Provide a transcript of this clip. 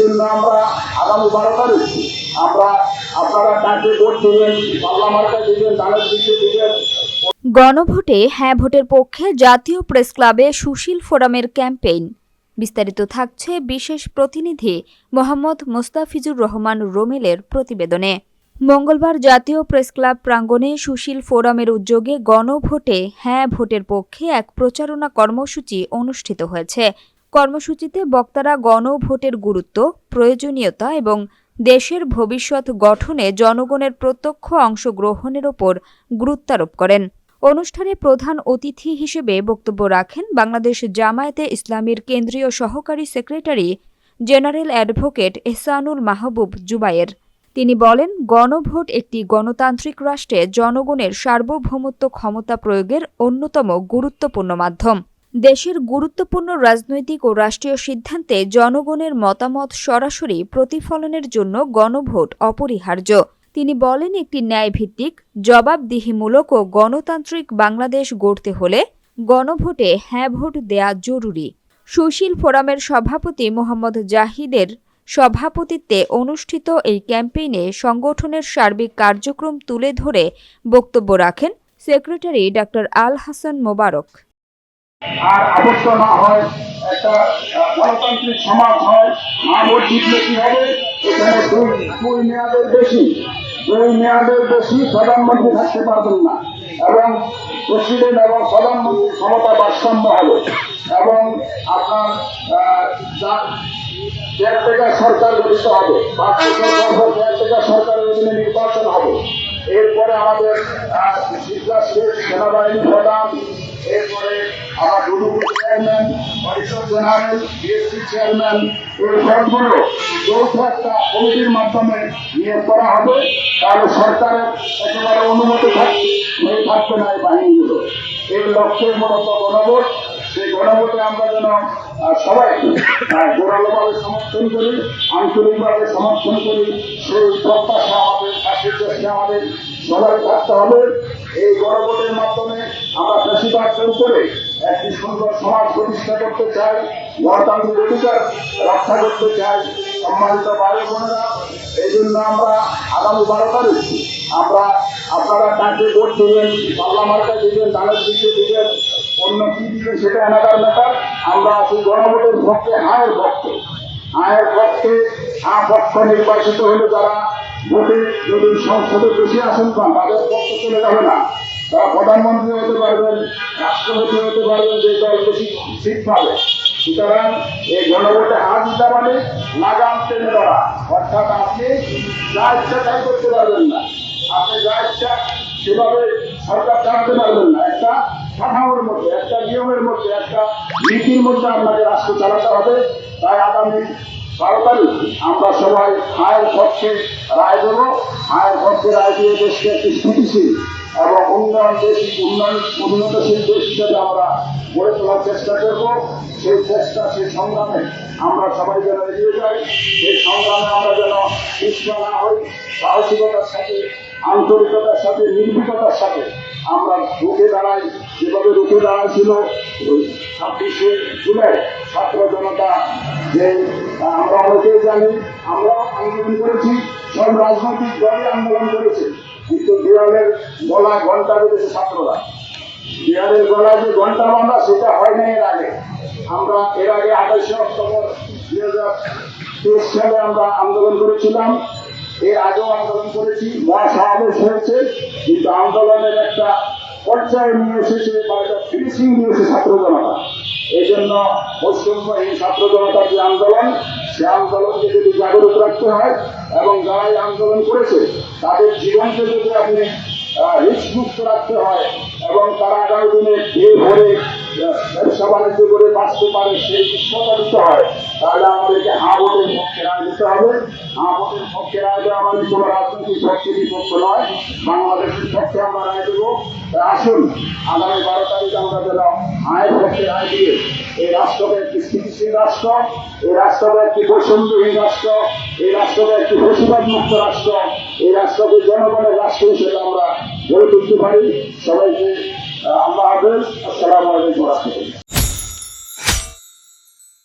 জন্য আমরা আগামী 12 তারিখ আমরা আপনারা কাকে ভোট দিবেন, পাল্লা মার্কা দিবেন, ধানের দিকে দিবেন। গণভোটে হ্যাঁ ভোটের পক্ষে জাতীয় প্রেস ক্লাবে সুশীল ফোরামের ক্যাম্পেইন। বিস্তারিত থাকছে বিশেষ প্রতিনিধি মোহাম্মদ মোস্তাফিজুর রহমান রোমেলের প্রতিবেদনে। মঙ্গলবার জাতীয় প্রেস ক্লাব প্রাঙ্গণে সুশীল ফোরামের উদ্যোগে গণভোটে হ্যাঁ ভোটের পক্ষে এক প্রচারণা কর্মসূচি অনুষ্ঠিত হয়েছে। কর্মসূচিতে বক্তারা গণভোটের গুরুত্ব, প্রয়োজনীয়তা এবং দেশের ভবিষ্যৎ গঠনে জনগণের প্রত্যক্ষ অংশগ্রহণের ওপর গুরুত্বারোপ করেন। অনুষ্ঠানে প্রধান অতিথি হিসেবে বক্তব্য রাখেন বাংলাদেশ জামায়াতে ইসলামীর কেন্দ্রীয় সহকারী সেক্রেটারি জেনারেল অ্যাডভোকেট এহসানুল মাহবুব জুবায়ের। তিনি বলেন, গণভোট একটি গণতান্ত্রিক রাষ্ট্রে জনগণের সার্বভৌমত্ব ক্ষমতা প্রয়োগের অন্যতম গুরুত্বপূর্ণ মাধ্যম। দেশের গুরুত্বপূর্ণ রাজনৈতিক ও রাষ্ট্রীয় সিদ্ধান্তে জনগণের মতামত সরাসরি প্রতিফলনের জন্য গণভোট অপরিহার্য। তিনি বলেন, একটি ন্যায়ভিত্তিক, জবাবদিহিমূলক ও গণতান্ত্রিক বাংলাদেশ গড়তে হলে গণভোটে হ্যাঁ ভোট দেয়া জরুরি। সুশীল ফোরামের সভাপতি মোহাম্মদ জাহিদের সভাপতিত্বে অনুষ্ঠিত এই ক্যাম্পেইনে সংগঠনের সার্বিক কার্যক্রম তুলে ধরে বক্তব্য রাখেন সেক্রেটারি ডাক্তার আল হাসান মোবারক। আর আবদ্ধ না হয়, একটা গণতান্ত্রিক সমাজ হয়। ভোট জিতলে কি হবে? এখানে দুই মেয়াদের বেশি প্রধানমন্ত্রী থাকতে পারবেন না, এবং প্রেসিডেন্ট এবং প্রধানমন্ত্রী ক্ষমতা ভারসাম্য হবে, এবং আপনার কেয়ারটেকার সরকার গঠিত হবে, 5 বছর পর কেয়ারটেকার সরকারের অধীনে নির্বাচন হবে। এরপরে আমাদের সেনাবাহিনী প্রধান, এরপরে আমার ডুডুপুর চেয়ারম্যান, পরিষদ জেনারেল, বিএসসি চেয়ারম্যান, এই পদগুলো যৌথ একটা কমিটির মাধ্যমে নিয়োগ করা হবে। তাহলে সরকারের একেবারে অনুমতি থাকবে না এই বাহিনীগুলো। এই লক্ষ্যে মূলত গণভোট। সেই গণভোটে আমরা যেন সবাই জোরালোভাবে সমর্থন করি, আঞ্চলিকভাবে সমর্থন করি, সেই প্রত্যাশা আমাদের কাছে চেষ্টা আমাদের সবাই থাকতে হবে। এই গণভোটের মাধ্যমে আমরা বেশিরভাগ করে একটি সুন্দর সমাজ প্রতিষ্ঠা করতে চাই, গণতান্ত্রিক অধিকার রক্ষা করতে চাই। সম্মানিত ভাই বোনেরা, এই জন্য আমরা আগামী 12 তারিখ আমরা আপনারা কাকে ভোট দিবেন, পাল্লা মার্কা দিবেন, ধানের দিকে দিবেন, অন্য কি দিবেন সেটা এলাকার ব্যাপার। আমরা আছি গণভোটের পক্ষে, হায়ের পক্ষে। পক্ষ নির্বাচিত হলে যারা ভোটে যদি সংসদে বেশি আসন পান, তাদের পক্ষ চলে যাবে না। তারা প্রধানমন্ত্রী হতে পারবেন, রাষ্ট্রপতি হতে পারবেন, যে দল বেশি সিট পাবে। সুতরাং এই গণভোটে হাত দিতে মানে লাগাম টেনে ধরা, অর্থাৎ আপনি যা ইচ্ছা তাই করতে পারবেন না, আপনি যা ইচ্ছা সেভাবে সরকার চালাতে পারবেন না। একটা কাঠামোর মধ্যে, একটা নিয়মের মধ্যে, একটা নীতির মধ্যে আপনাকে রাষ্ট্র চালাতে হবে। তাই আগামী 12 তারিখ আমরা সবাই হায়ের পক্ষে রায় দেব। হায়ের পক্ষে রায় দিয়ে দেশকে একটি স্থিতিশীল এবং উন্নয়নশীল দেশ হিসেবে আমরা গড়ে তোলার চেষ্টা করব। সেই চেষ্টা, সেই সংগ্রামে আমরা সবাই যেন এগিয়ে যাই। সেই সংগ্রামে আমরা যেন পিছপা না হই, সাহসিকতার সাথে, আন্তরিকতার সাথে, নির্ভীকতার সাথে আমরা রুখে দাঁড়াই। যেভাবে রুখে দাঁড়াইছিল 26শে জুলাই ছাত্র জনতা, যে আমরা অনেকেই জানি, আমরাও আন্দোলন করেছি, সব রাজনৈতিক দলই আন্দোলন করেছে, কিন্তু দেওয়ালের গলায় ঘন্টা বেঁধেছে ছাত্ররা। দেওয়ালের গলায় যে ঘন্টা বাঁধা, সেটা হয় না এর আগে। আমরা এর আগে 28শে অক্টোবর 2023 সালে আমরা আন্দোলন করেছিলাম, এর আগেও আন্দোলন করেছি, মহাসমাবেশ হয়েছে, কিন্তু আন্দোলনের একটা পর্যায়ে নিয়ে এসেছে বা একটা ফিনিশিং নিয়েছে ছাত্র জনতা। এই জন্য বৈষম্যহীন ছাত্র জনতার যে আন্দোলন, সে আন্দোলনকে যদি জাগরুক রাখতে হয়, এবং যারা এই আন্দোলন করেছে তাদের জীবনকে যদি আপনি রিস্ক মুক্ত রাখতে হয়, এবং তারা আগামী দিনে বিয়ে ভরে ব্যবসা বাণিজ্য করে বাঁচতে পারে, সেই নিশ্চয়তা দিতে হয়, তাহলে আমাদেরকে হাঁ ভোটের পক্ষে রায় দিতে হবে। হাঁ ভোটের পক্ষে রায় দেওয়া মানে কোনো রাজনৈতিক পক্ষে বিপক্ষ নয়, বাংলাদেশের পক্ষে আমরা রায় দেবো। আসুন আগামী 12 তারিখ আমরা যেন হায়ের পক্ষে রায় দিয়ে এই রাষ্ট্রকে একটি স্থিতিশীল রাষ্ট্র, এই রাষ্ট্রকে একটি বৈষম্যহীন রাষ্ট্র, এই রাষ্ট্রকে একটি বেশিরভাগ মুক্ত রাষ্ট্র, এই রাষ্ট্রকে জনগণের রাষ্ট্র হিসেবে আমরা গড়ে তুলতে পারি। সবাইকে আল্লাহ হাফেজ। আসসালামু আলাইকুম ওয়া রাহমাতুল্লাহ।